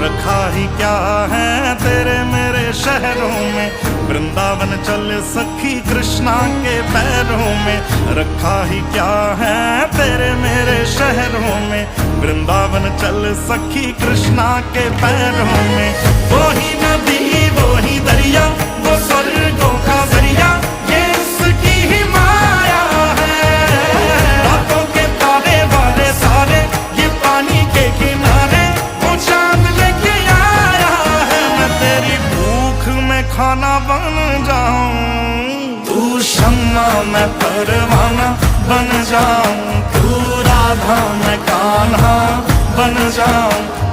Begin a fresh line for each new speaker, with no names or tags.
रखा ही क्या है तेरे मेरे शहरों में, वृंदावन चल सखी कृष्णा के पैरों में। रखा ही क्या है तेरे मेरे शहरों में, वृंदावन चल सखी कृष्णा के पैरों में। वो ही नदी वो ही दरिया वो स्वर्गों का जरिया, ये उसकी ही माया है। रातों के तारे वाले सारे ये पानी के किनारे, वो चांद लेके आया है। मैं तेरी भूख में खाना बन जाऊं, तू शम्मा मैं परवाना बन जाऊं, तू राधा मैं कान्हा बन जाऊं।